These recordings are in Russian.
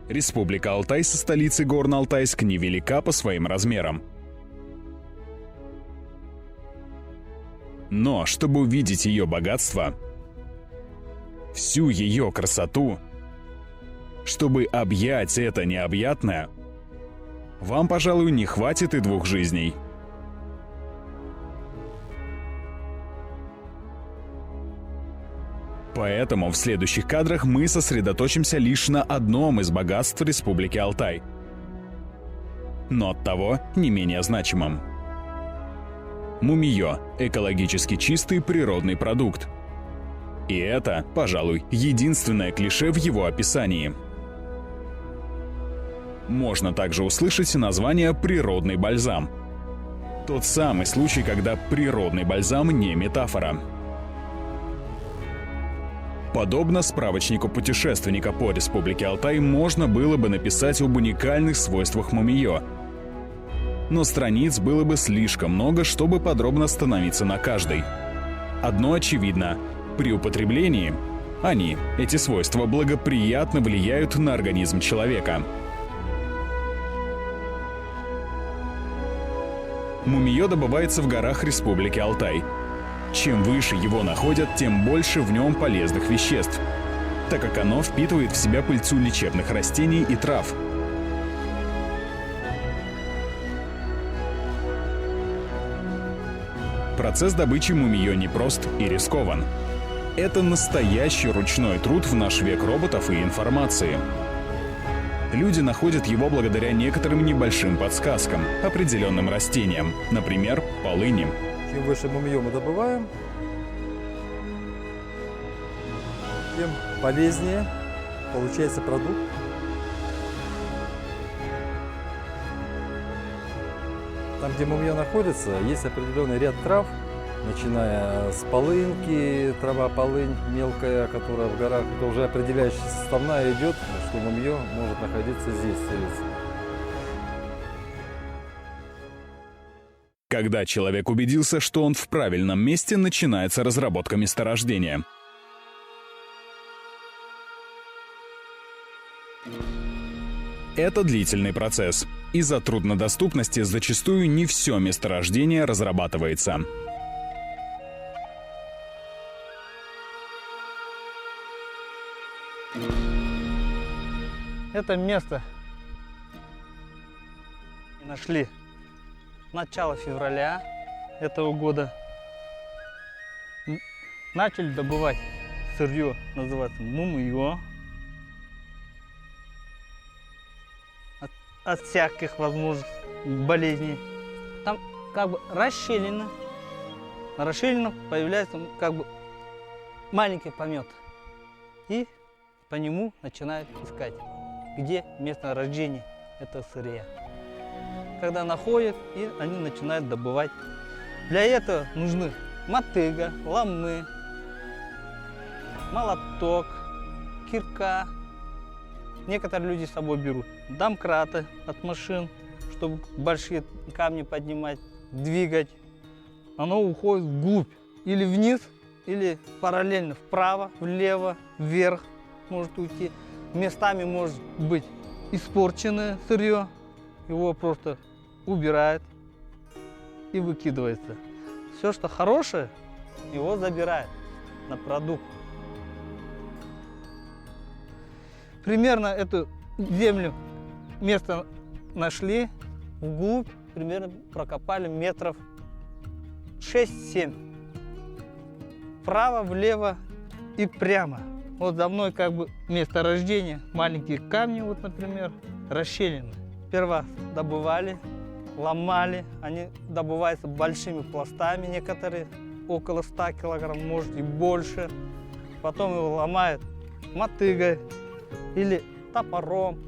Республика Алтай со столицей Горно-Алтайск невелика по своим размерам. Но чтобы увидеть ее богатство, всю ее красоту, чтобы объять это необъятное, вам, пожалуй, не хватит и 2 жизней. Поэтому в следующих кадрах мы сосредоточимся лишь на одном из богатств Республики Алтай, но оттого не менее значимом. Мумиё – экологически чистый природный продукт. И это, пожалуй, единственное клише в его описании. Можно также услышать название «природный бальзам». Тот самый случай, когда природный бальзам не метафора. Подобно справочнику путешественника по Республике Алтай можно было бы написать об уникальных свойствах мумиё. Но страниц было бы слишком много, чтобы подробно остановиться на каждой. Одно очевидно – при употреблении эти свойства, благоприятно влияют на организм человека. Мумиё добывается в горах Республики Алтай. Чем выше его находят, тем больше в нем полезных веществ, так как оно впитывает в себя пыльцу лечебных растений и трав. Процесс добычи мумиё непрост и рискован. Это настоящий ручной труд в наш век роботов и информации. Люди находят его благодаря некоторым небольшим подсказкам, определенным растениям, например, полыни. Чем выше мумиё мы добываем, тем полезнее получается продукт. Там, где мумиё находится, есть определенный ряд трав, начиная с полынки, трава полынь мелкая, которая в горах, это уже определяющая составная идет, что мумиё может находиться здесь. Когда человек убедился, что он в правильном месте, начинается разработка месторождения. Это длительный процесс. Из-за труднодоступности зачастую не все месторождение разрабатывается. Это место нашли начало февраля этого года. Начали добывать сырье, называется мумиё. От всяких возможных болезней. Там как бы расщелина. На расщелинах появляется как бы маленький помет. И по нему начинают искать, где место рождения этого сырья. Когда находят, и они начинают добывать. Для этого нужны мотыга, ломы, молоток, кирка. Некоторые люди с собой берут домкраты от машин, чтобы большие камни поднимать, двигать. Оно уходит вглубь, или вниз, или параллельно вправо, влево, вверх может уйти. Местами может быть испорченное сырье, его просто убирают и выкидывается. Все, что хорошее, его забирают на продукт. Примерно эту землю, место нашли, вглубь, примерно прокопали метров 6-7. Вправо, влево и прямо. Вот за мной как бы место рождения, маленькие камни, вот, например, расщелины. Сперва добывали, ломали, они добываются большими пластами, некоторые около 100 килограмм, может и больше. Потом его ломают мотыгой или топором,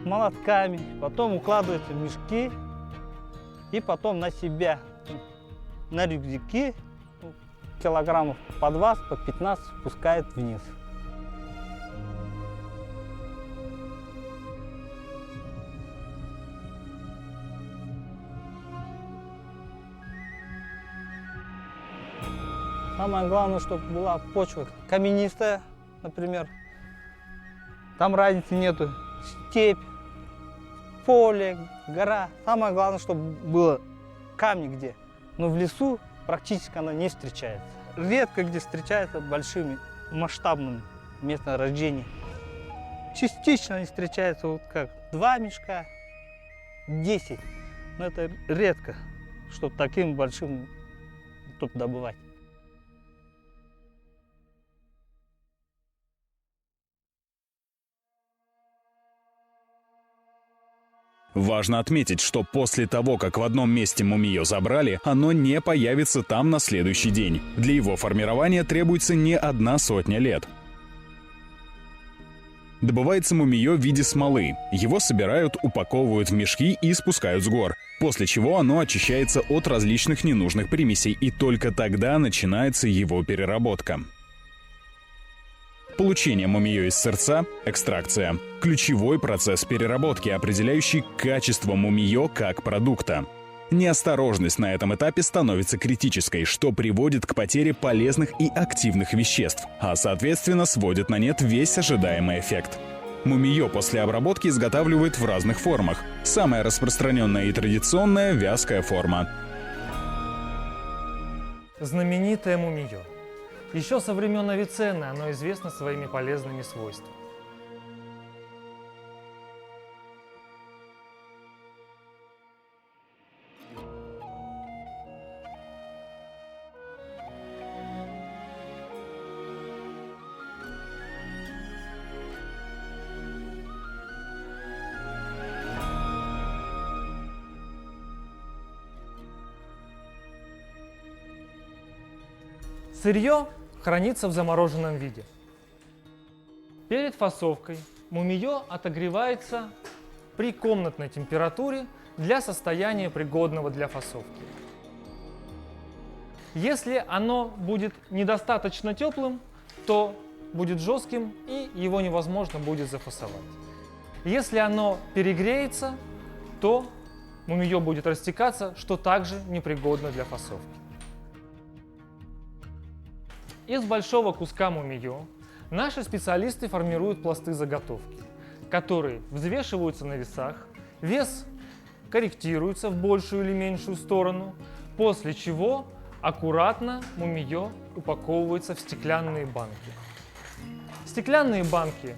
молотками, потом укладываются в мешки и потом на себя, на рюкзаки килограммов по 20, по 15 спускают вниз. Самое главное, чтобы была почва каменистая, например, Там разницы нету. Степь, поле, гора. Самое главное, чтобы было камни где. Но в лесу практически она не встречается. Редко где встречается большими масштабными месторождениями. Частично они встречаются вот как 2 мешка, 10. Но это редко, чтобы таким большим тут добывать. Важно отметить, что после того, как в одном месте мумиё забрали, оно не появится там на следующий день. Для его формирования требуется не 100 лет. Добывается мумиё в виде смолы. Его собирают, упаковывают в мешки и спускают с гор, после чего оно очищается от различных ненужных примесей, и только тогда начинается его переработка. Получение мумиё из сырца – экстракция. Ключевой процесс переработки, определяющий качество мумиё как продукта. Неосторожность на этом этапе становится критической, что приводит к потере полезных и активных веществ, а соответственно сводит на нет весь ожидаемый эффект. Мумиё после обработки изготавливают в разных формах. Самая распространенная и традиционная – вязкая форма. Знаменитое мумиё. Еще со времен Авиценны оно известно своими полезными свойствами. Сырье хранится в замороженном виде. Перед фасовкой мумиё отогревается при комнатной температуре для состояния, пригодного для фасовки. Если оно будет недостаточно теплым, то будет жестким и его невозможно будет зафасовать. Если оно перегреется, то мумиё будет растекаться, что также непригодно для фасовки. Из большого куска мумиё наши специалисты формируют пласты заготовки, которые взвешиваются на весах, вес корректируется в большую или меньшую сторону, после чего аккуратно мумиё упаковывается в стеклянные банки. Стеклянные банки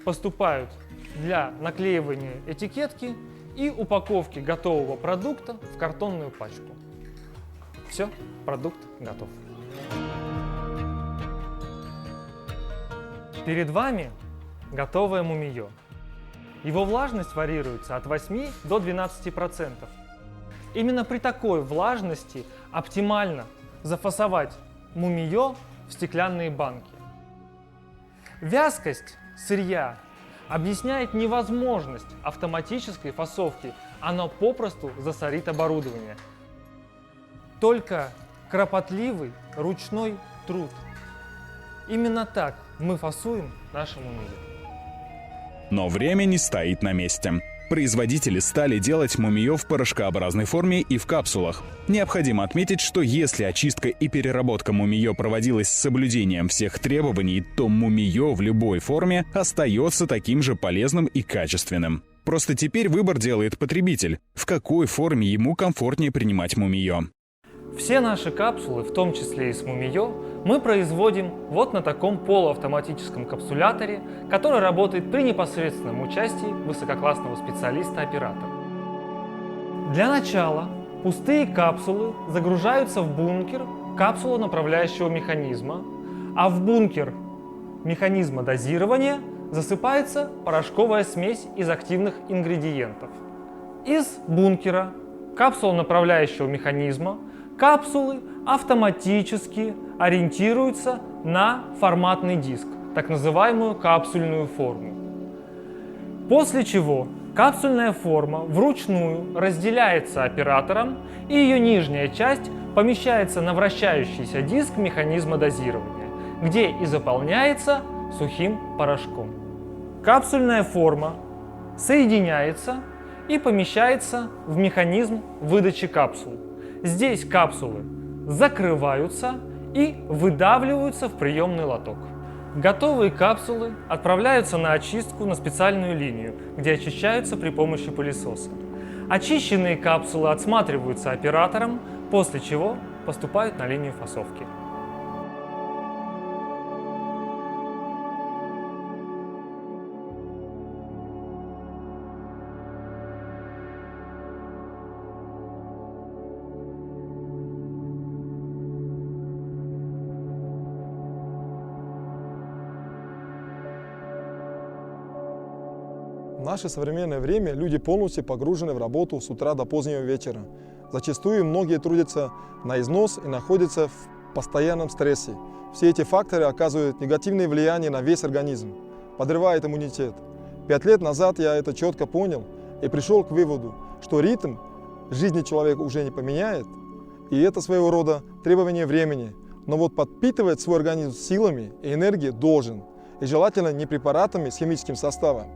поступают для наклеивания этикетки и упаковки готового продукта в картонную пачку. Все, продукт готов. Перед вами готовое мумиё. Его влажность варьируется от 8 до 12%. Именно при такой влажности оптимально зафасовать мумиё в стеклянные банки. Вязкость сырья объясняет невозможность автоматической фасовки, оно попросту засорит оборудование. Только кропотливый ручной труд. Именно так мы фасуем наше мумиё. Но время не стоит на месте. Производители стали делать мумиё в порошкообразной форме и в капсулах. Необходимо отметить, что если очистка и переработка мумиё проводилась с соблюдением всех требований, то мумиё в любой форме остается таким же полезным и качественным. Просто теперь выбор делает потребитель, в какой форме ему комфортнее принимать мумиё. Все наши капсулы, в том числе и с мумиё, мы производим вот на таком полуавтоматическом капсуляторе, который работает при непосредственном участии высококлассного специалиста-оператора. Для начала пустые капсулы загружаются в бункер капсулонаправляющего механизма, а в бункер механизма дозирования засыпается порошковая смесь из активных ингредиентов. Из бункера капсулонаправляющего механизма капсулы автоматически ориентируются на форматный диск, так называемую капсульную форму. После чего капсульная форма вручную разделяется оператором, и ее нижняя часть помещается на вращающийся диск механизма дозирования, где и заполняется сухим порошком. Капсульная форма соединяется и помещается в механизм выдачи капсул. Здесь капсулы закрываются и выдавливаются в приемный лоток. Готовые капсулы отправляются на очистку на специальную линию, где очищаются при помощи пылесоса. Очищенные капсулы отсматриваются оператором, после чего поступают на линию фасовки. В наше современное время люди полностью погружены в работу с утра до позднего вечера. Зачастую многие трудятся на износ и находятся в постоянном стрессе. Все эти факторы оказывают негативное влияние на весь организм, подрывает иммунитет. 5 лет назад я это четко понял и пришел к выводу, что ритм жизни человека уже не поменяет, и это своего рода требование времени. Но вот подпитывать свой организм силами и энергией должен, и желательно не препаратами с химическим составом,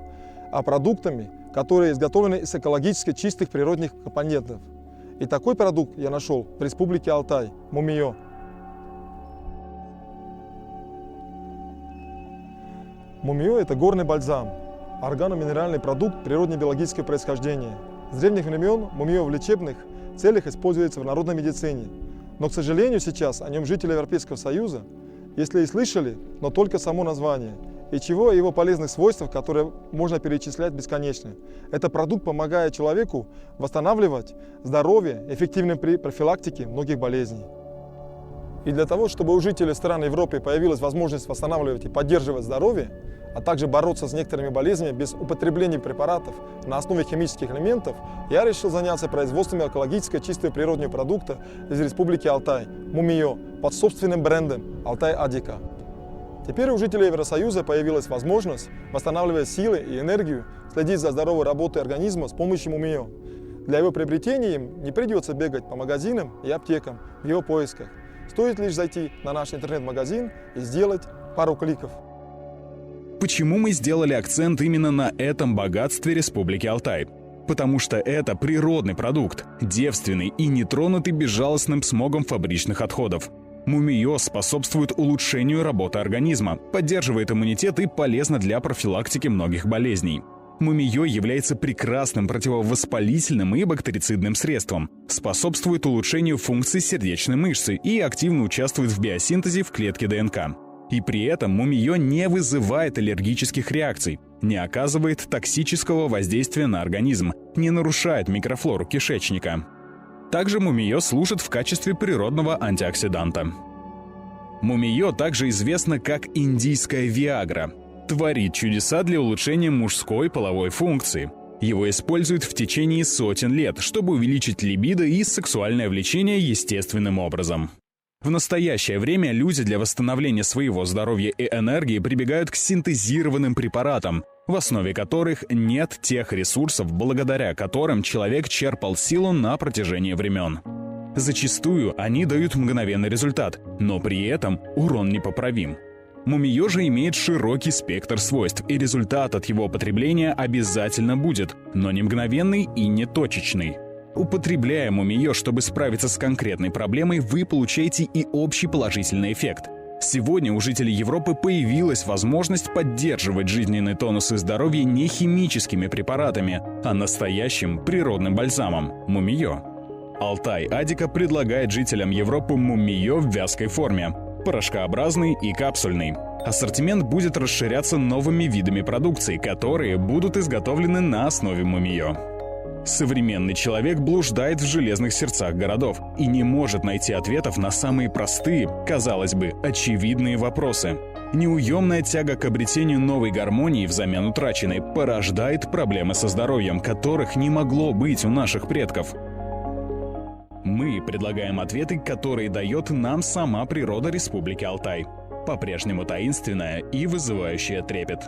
а продуктами, которые изготовлены из экологически чистых природных компонентов. И такой продукт я нашел в Республике Алтай – Мумиё. Мумиё – это горный бальзам, органоминеральный продукт природно-биологического происхождения. С древних времен мумиё в лечебных целях используется в народной медицине. Но, к сожалению, сейчас о нем жители Европейского Союза, если и слышали, но только само название. И чего о его полезных свойствах, которые можно перечислять бесконечно. Этот продукт помогает человеку восстанавливать здоровье, эффективным при профилактике многих болезней. И для того, чтобы у жителей стран Европы появилась возможность восстанавливать и поддерживать здоровье, а также бороться с некоторыми болезнями без употребления препаратов на основе химических элементов, я решил заняться производством экологического чистого природного продукта из Республики Алтай – Мумиё, под собственным брендом Алтай Адика. Теперь у жителей Евросоюза появилась возможность восстанавливать силы и энергию, следить за здоровой работой организма с помощью Мумиё. Для его приобретения им не придется бегать по магазинам и аптекам в его поисках. Стоит лишь зайти на наш интернет-магазин и сделать пару кликов. Почему мы сделали акцент именно на этом богатстве Республики Алтай? Потому что это природный продукт, девственный и не тронутый безжалостным смогом фабричных отходов. Мумиё способствует улучшению работы организма, поддерживает иммунитет и полезно для профилактики многих болезней. Мумиё является прекрасным противовоспалительным и бактерицидным средством, способствует улучшению функций сердечной мышцы и активно участвует в биосинтезе в клетке ДНК. И при этом мумиё не вызывает аллергических реакций, не оказывает токсического воздействия на организм, не нарушает микрофлору кишечника. Также мумиё служит в качестве природного антиоксиданта. Мумиё также известно как индийская виагра. Творит чудеса для улучшения мужской половой функции. Его используют в течение сотен лет, чтобы увеличить либидо и сексуальное влечение естественным образом. В настоящее время люди для восстановления своего здоровья и энергии прибегают к синтезированным препаратам, в основе которых нет тех ресурсов, благодаря которым человек черпал силу на протяжении времен. Зачастую они дают мгновенный результат, но при этом урон непоправим. Мумиё же имеет широкий спектр свойств, и результат от его потребления обязательно будет, но не мгновенный и не точечный. Употребляя мумиё, чтобы справиться с конкретной проблемой, вы получаете и общий положительный эффект. Сегодня у жителей Европы появилась возможность поддерживать жизненный тонус и здоровье не химическими препаратами, а настоящим природным бальзамом – мумиё. Алтай Адика предлагает жителям Европы мумиё в вязкой форме – порошкообразный и капсульный. Ассортимент будет расширяться новыми видами продукции, которые будут изготовлены на основе мумиё. Современный человек блуждает в железных сердцах городов и не может найти ответов на самые простые, казалось бы, очевидные вопросы. Неуемная тяга к обретению новой гармонии взамен утраченной порождает проблемы со здоровьем, которых не могло быть у наших предков. Мы предлагаем ответы, которые дает нам сама природа Республики Алтай, по-прежнему таинственная и вызывающая трепет.